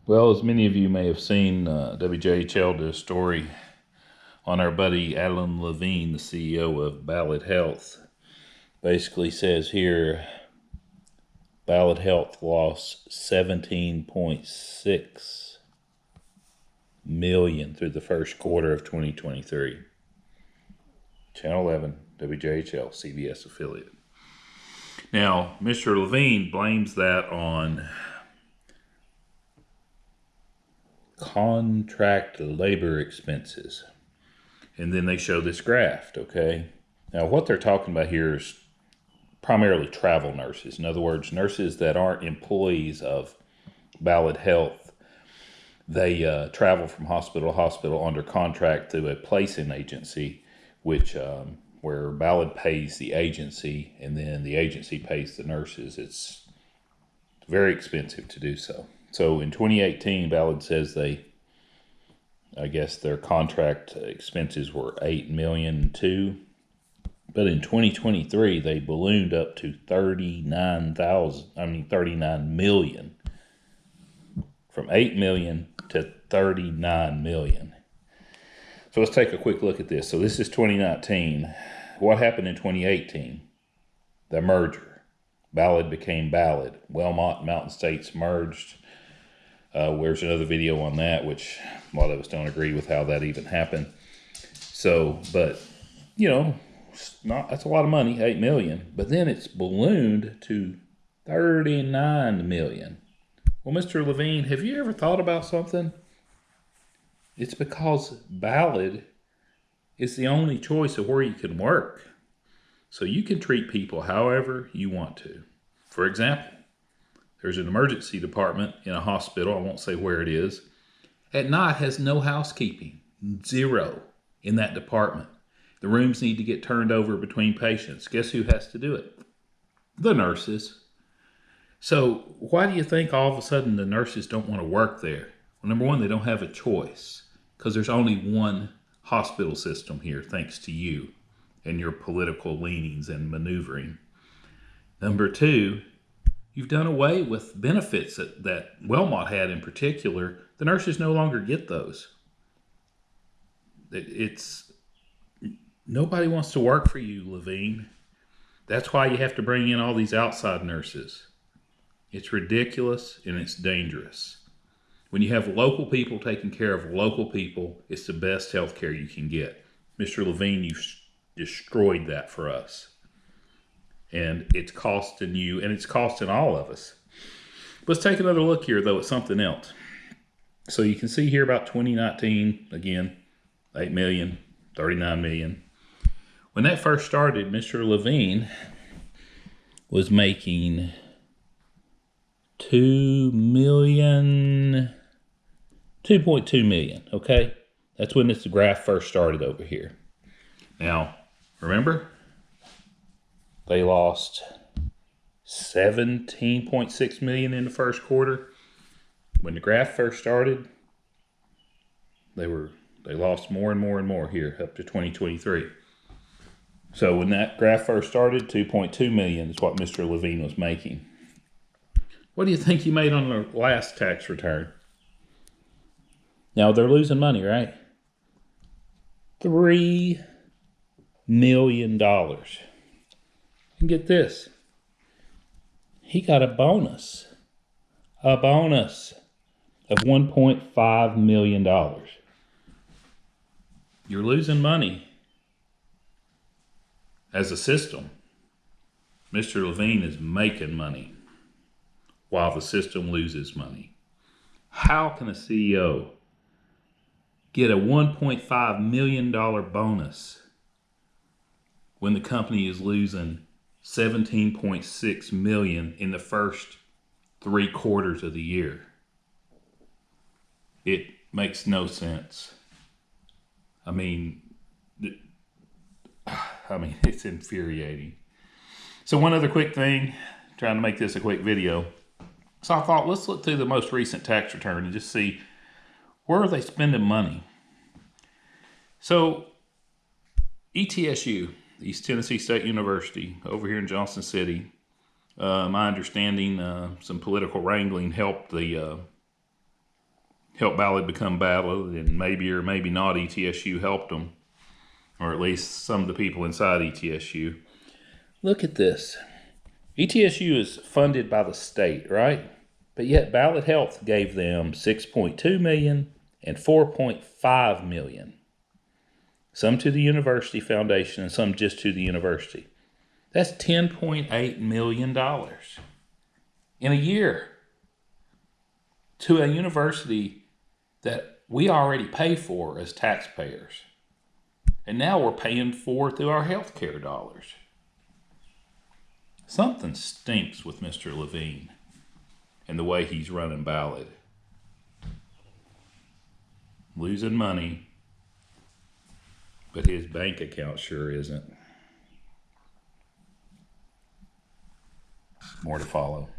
Well, as many of you may have seen, WJHL did a story on our buddy Alan Levine, the CEO of Ballad Health. Basically says here, Ballad Health lost 17.6 million through the first quarter of 2023. Channel 11, WJHL, CBS affiliate. Now, Mr. Levine blames that on contract labor expenses. And then they show this graph, okay? Now, what they're talking about here is primarily travel nurses. In other words, nurses that aren't employees of Ballad Health. They travel from hospital to hospital under contract through a placing agency, which where Ballad pays the agency, and then the agency pays the nurses. It's very expensive to do so. So in 2018, Ballad says their contract expenses were $8 million too. But in 2023, they ballooned up to 39 million. From 8 million to 39 million. So let's take a quick look at this. So this is 2019. What happened in 2018? The merger. Ballad became Ballad. Wellmont and Mountain States merged. There's another video on that, which a lot of us don't agree with how that even happened. So, but, that's a lot of money, 8 million. But then it's ballooned to 39 million. Well, Mr. Levine, have you ever thought about something? It's because Ballad is the only choice of where you can work. So you can treat people however you want to. For example, there's an emergency department in a hospital, I won't say where it is, at night has no housekeeping, zero in that department. The rooms need to get turned over between patients. Guess who has to do it? The nurses. So why do you think all of a sudden the nurses don't want to work there? Well, number one, they don't have a choice because there's only one hospital system here, thanks to you and your political leanings and maneuvering. Number two, you've done away with benefits that Wellmont had in particular. The nurses no longer get those. Nobody wants to work for you, Levine. That's why you have to bring in all these outside nurses. It's ridiculous and it's dangerous. When you have local people taking care of local people, it's the best health care you can get. Mr. Levine, you've destroyed that for us. And it's costing you, and it's costing all of us. Let's take another look here, though, at something else. So you can see here about 2019, again, 8 million, 39 million. When that first started, Mr. Levine was making 2.2 million, okay? That's when this graph first started over here. Now, remember, they lost 17.6 million in the first quarter. When the graph first started, they lost more and more and more here up to 2023. So when that graph first started, 2.2 million is what Mr. Levine was making. What do you think he made on the last tax return? Now they're losing money, right? $3 million. And get this. He got a bonus of $1.5 million. You're losing money as a system. Mr. Levine is making money while the system loses money. How can a CEO get a $1.5 million bonus when the company is losing 17.6 million in the first 3 quarters of the year? It makes no sense. I mean, it's infuriating. So one other quick thing, trying to make this a quick video. So I thought, let's look through the most recent tax return and just see where are they spending money. So ETSU, East Tennessee State University, over here in Johnson City, my understanding, some political wrangling helped the helped Ballad become Ballad, and maybe or maybe not ETSU helped them, or at least some of the people inside ETSU. Look at this. ETSU is funded by the state, right? But yet Ballad Health gave them $6.2 million and $4.5 million. Some to the University Foundation and some just to the university. That's $10.8 million in a year to a university that we already pay for as taxpayers. And now we're paying for through our healthcare dollars. Something stinks with Mr. Levine and the way he's running Ballad. Losing money, but his bank account sure isn't. More to follow.